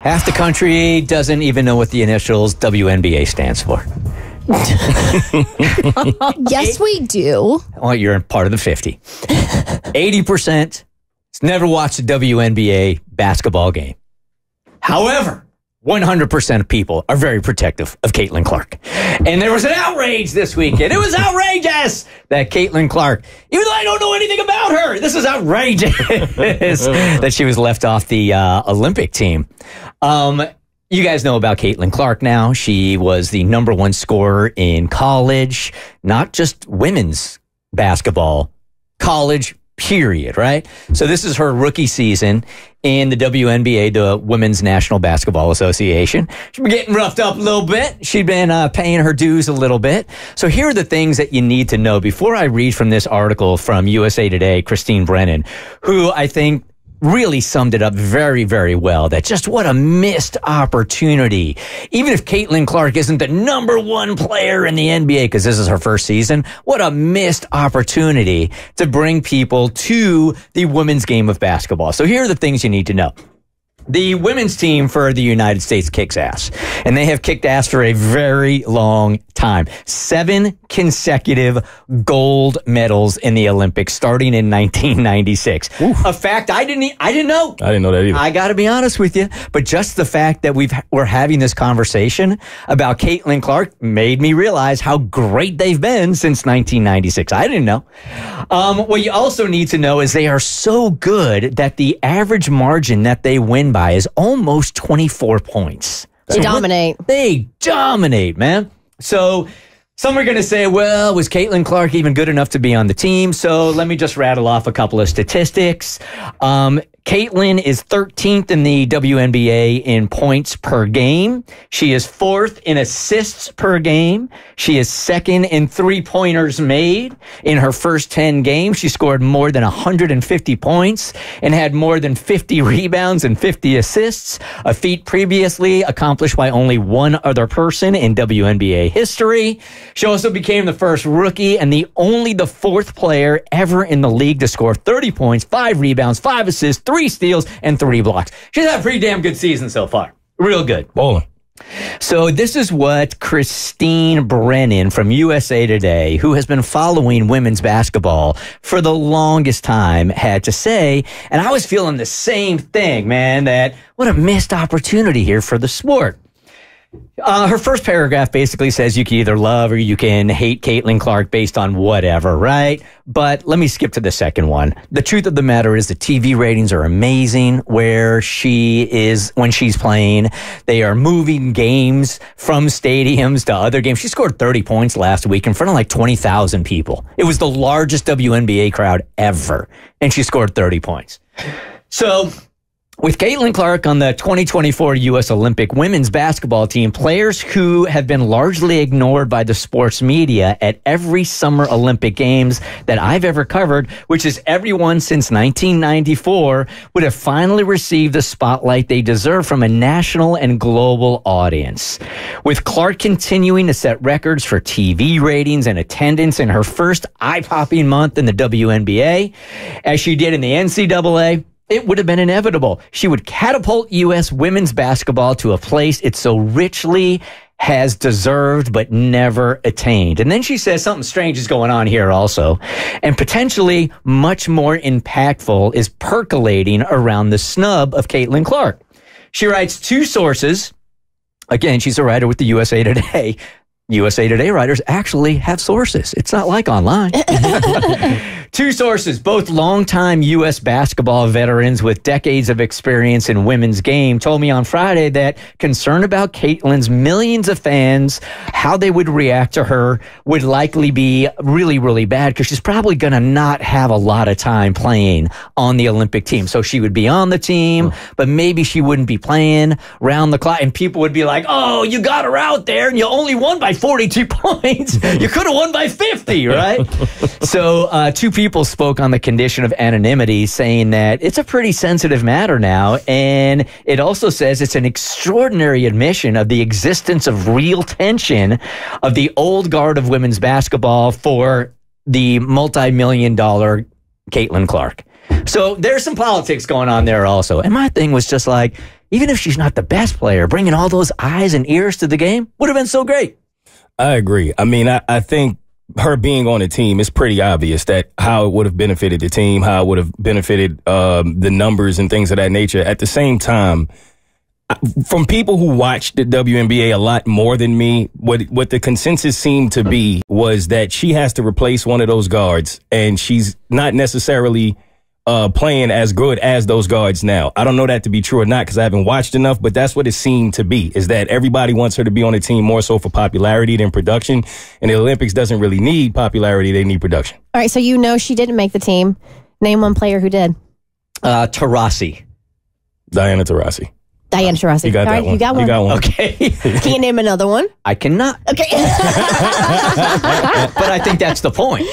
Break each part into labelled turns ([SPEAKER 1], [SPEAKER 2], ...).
[SPEAKER 1] Half the country doesn't even know what the initials WNBA stands for.
[SPEAKER 2] Yes, we do.
[SPEAKER 1] Well, you're part of the 50. 80% has never watched a WNBA basketball game. However, 100% of people are very protective of Caitlin Clark. And there was an outrage this weekend. It was outrageous that Caitlin Clark, even though I don't know anything about her, this is outrageous that she was left off the Olympic team. You guys know about Caitlin Clark now. She was the #1 scorer in college, not just women's basketball, college, period, right? So this is her rookie season in the WNBA, the Women's National Basketball Association. She's been getting roughed up a little bit. She's been paying her dues a little bit. So here are the things that you need to know before I read from this article from USA Today, Christine Brennan, who I think really summed it up very, very well, that just what a missed opportunity. Even if Caitlin Clark isn't the #1 player in the NBA, because this is her first season, what a missed opportunity to bring people to the women's game of basketball. So here are the things you need to know. The women's team for the United States kicks ass, and they have kicked ass for a very long time. 7 consecutive gold medals in the Olympics, starting in 1996. Oof. A fact I didn't know.
[SPEAKER 3] I didn't know that either.
[SPEAKER 1] I got to be honest with you, but just the fact that we're having this conversation about Caitlin Clark made me realize how great they've been since 1996. I didn't know. What you also need to know is they are so good that the average margin that they win by is almost 24 points.
[SPEAKER 2] They dominate.
[SPEAKER 1] They dominate, man. So some are going to say, well, was Caitlin Clark even good enough to be on the team? So let me just rattle off a couple of statistics. Caitlin is 13th in the WNBA in points per game. She is 4th in assists per game. She is 2nd in three-pointers made. In her first 10 games, she scored more than 150 points and had more than 50 rebounds and 50 assists, a feat previously accomplished by only one other person in WNBA history. She also became the first rookie and the 4th player ever in the league to score 30 points, 5 rebounds, 5 assists, 3 steals, and 3 blocks. She's had a pretty damn good season so far. Real good.
[SPEAKER 3] Bowling.
[SPEAKER 1] So this is what Christine Brennan from USA Today, who has been following women's basketball for the longest time, had to say. And I was feeling the same thing, man, that what a missed opportunity here for the sport. Her first paragraph basically says you can either love or you can hate Caitlin Clark based on whatever, right? But let me skip to the second one. The truth of the matter is the TV ratings are amazing where she is when she's playing. They are moving games from stadiums to other games. She scored 30 points last week in front of like 20,000 people. It was the largest WNBA crowd ever, and she scored 30 points. So with Caitlin Clark on the 2024 U.S. Olympic women's basketball team, players who have been largely ignored by the sports media at every Summer Olympic Games that I've ever covered, which is everyone since 1994, would have finally received the spotlight they deserve from a national and global audience. With Clark continuing to set records for TV ratings and attendance in her first eye-popping month in the WNBA, as she did in the NCAA, it would have been inevitable. She would catapult U.S. women's basketball to a place it so richly has deserved but never attained. And then she says something strange is going on here also. And potentially much more impactful is percolating around the snub of Caitlin Clark. She writes 2 sources. Again, she's a writer with the USA Today. USA Today writers actually have sources. It's not like online. 2 sources, both longtime U.S. basketball veterans with decades of experience in women's game, told me on Friday that concern about Caitlin's millions of fans, how they would react to her, would likely be really, really bad because she's probably going to not have a lot of time playing on the Olympic team. So she would be on the team, but maybe she wouldn't be playing round the clock. And people would be like, oh, you got her out there and you only won by 42 points. You could have won by 50, right? So 2 people spoke on the condition of anonymity, saying that it's a pretty sensitive matter now. And it also says it's an extraordinary admission of the existence of real tension of the old guard of women's basketball for the multi-million-dollar Caitlin Clark. So there's some politics going on there also. And my thing was just like, even if she's not the best player, bringing all those eyes and ears to the game would have been so great.
[SPEAKER 3] I agree. I mean, I think her being on the team is pretty obvious that how it would have benefited the team, how it would have benefited the numbers and things of that nature. At the same time, from people who watched the WNBA a lot more than me, what the consensus seemed to be was that she has to replace one of those guards, and she's not necessarily playing as good as those guards now. I don't know that to be true or not because I haven't watched enough, but that's what it seemed to be, is that everybody wants her to be on the team more so for popularity than production, and the Olympics doesn't really need popularity, they need production.
[SPEAKER 2] All right, so you know she didn't make the team. Name one player who did.
[SPEAKER 1] Taurasi.
[SPEAKER 3] Diana Taurasi.
[SPEAKER 2] Diana Taurasi.
[SPEAKER 3] You got that one.
[SPEAKER 2] You got one.
[SPEAKER 3] You got one.
[SPEAKER 1] Okay.
[SPEAKER 2] Can you name another one?
[SPEAKER 1] I cannot.
[SPEAKER 2] Okay.
[SPEAKER 1] But I think that's the point,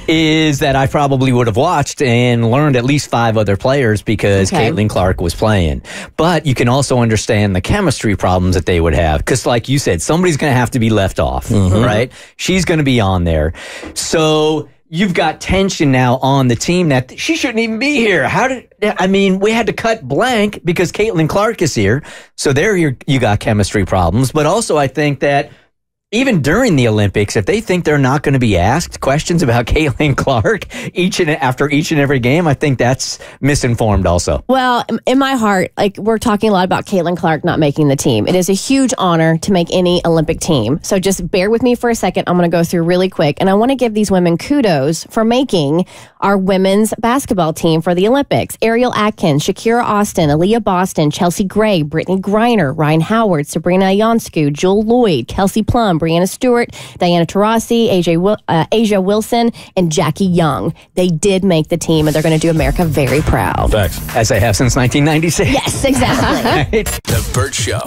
[SPEAKER 1] is that I probably would have watched and learned at least 5 other players because Caitlin Clark was playing. But you can also understand the chemistry problems that they would have because, like you said, somebody's going to have to be left off, right? She's going to be on there. So you've got tension now on the team that she shouldn't even be here. We had to cut blank because Caitlin Clark is here. So there you got chemistry problems. But also I think that even during the Olympics, if they think they're not going to be asked questions about Caitlin Clark after each and every game, I think that's misinformed also.
[SPEAKER 2] Well, in my heart, like, we're talking a lot about Caitlin Clark not making the team. It is a huge honor to make any Olympic team. So just bear with me for a second. I'm going to go through really quick. And I want to give these women kudos for making our women's basketball team for the Olympics. Ariel Atkins, Shakira Austin, Aaliyah Boston, Chelsea Gray, Brittany Griner, Ryan Howard, Sabrina Ionscu, Jewel Lloyd, Kelsey Plum, Brianna Stewart, Diana Taurasi, Asia Wilson, and Jackie Young. They did make the team, and they're going to do America very proud.
[SPEAKER 3] Thanks.
[SPEAKER 1] As they have since 1996.
[SPEAKER 2] Yes, exactly.
[SPEAKER 1] Right?
[SPEAKER 4] The Bert Show.